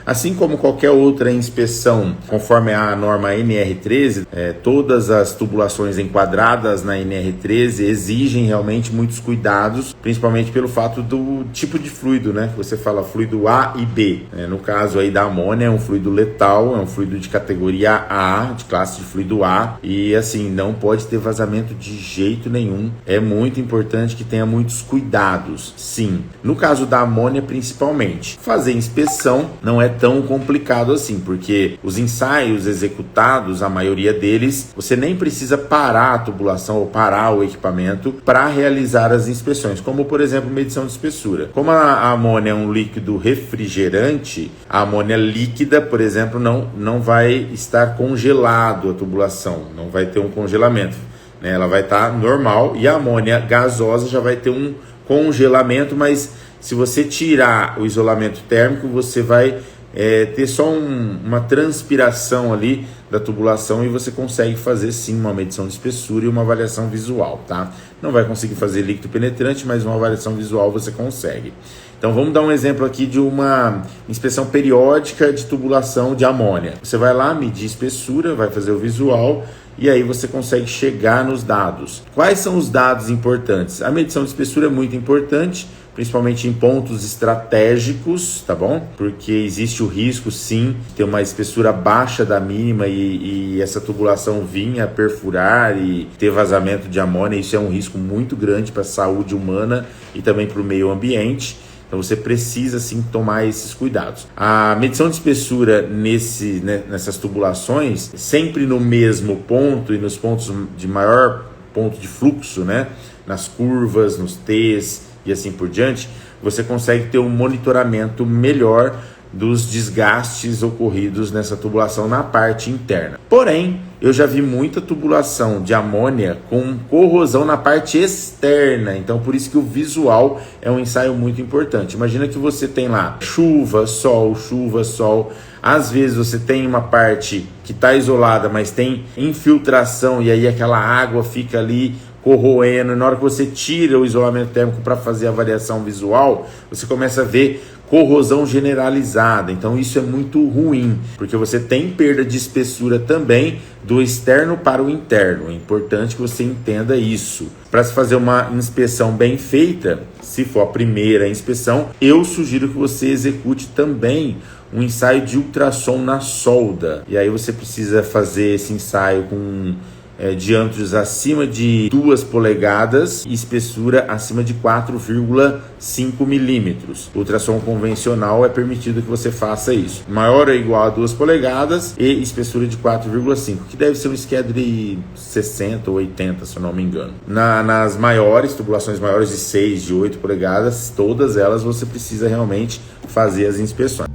Assim como qualquer outra inspeção, conforme a norma NR13, todas as tubulações enquadradas na NR13 exigem realmente muitos cuidados, principalmente pelo fato do tipo de fluido, né? Você fala fluido A e B. No caso aí da amônia, é um fluido letal, é um fluido de categoria A, de classe de fluido A, e assim, não pode ter vazamento de jeito nenhum. É muito importante que tenha muitos cuidados, sim. No caso da amônia, principalmente, fazer inspeção não é tão complicado assim, porque os ensaios executados, a maioria deles, você nem precisa parar a tubulação ou parar o equipamento para realizar as inspeções, como por exemplo medição de espessura. Como a amônia é um líquido refrigerante, a amônia líquida, por exemplo, não vai estar congelado a tubulação, não vai ter um congelamento, né? Ela vai estar normal, e a amônia gasosa já vai ter um congelamento, mas se você tirar o isolamento térmico, você vai ter só uma transpiração ali da tubulação, e você consegue fazer sim uma medição de espessura e uma avaliação visual, tá? Não vai conseguir fazer líquido penetrante, mas uma avaliação visual você consegue. Então vamos dar um exemplo aqui de uma inspeção periódica de tubulação de amônia. Você vai lá, medir espessura, vai fazer o visual, e aí você consegue chegar nos dados. Quais são os dados importantes? A medição de espessura é muito importante, principalmente em pontos estratégicos, tá bom? Porque existe o risco, sim, de ter uma espessura abaixo da mínima e essa tubulação vir a perfurar e ter vazamento de amônia. Isso é um risco muito grande para a saúde humana e também para o meio ambiente. Então você precisa sim tomar esses cuidados. A medição de espessura nessas tubulações, sempre no mesmo ponto e nos pontos de maior ponto de fluxo, né? Nas curvas, nos T's e assim por diante, você consegue ter um monitoramento melhor dos desgastes ocorridos nessa tubulação na parte interna. Porém, eu já vi muita tubulação de amônia com corrosão na parte externa, então por isso que o visual é um ensaio muito importante. Imagina que você tem lá chuva, sol, às vezes você tem uma parte que está isolada, mas tem infiltração, e aí aquela água fica ali corroendo, e na hora que você tira o isolamento térmico para fazer a avaliação visual, você começa a ver corrosão generalizada. Então isso é muito ruim, porque você tem perda de espessura também do externo para o interno. É importante que você entenda isso. Para se fazer uma inspeção bem feita, se for a primeira inspeção, eu sugiro que você execute também um ensaio de ultrassom na solda. E aí você precisa fazer esse ensaio com diâmetros acima de 2 polegadas e espessura acima de 4,5 milímetros. O ultrassom convencional é permitido que você faça isso. Maior ou igual a 2 polegadas e espessura de 4,5, que deve ser um SCAD 60 ou 80, se eu não me engano. Nas maiores, tubulações maiores de 6, de 8 polegadas, todas elas você precisa realmente fazer as inspeções.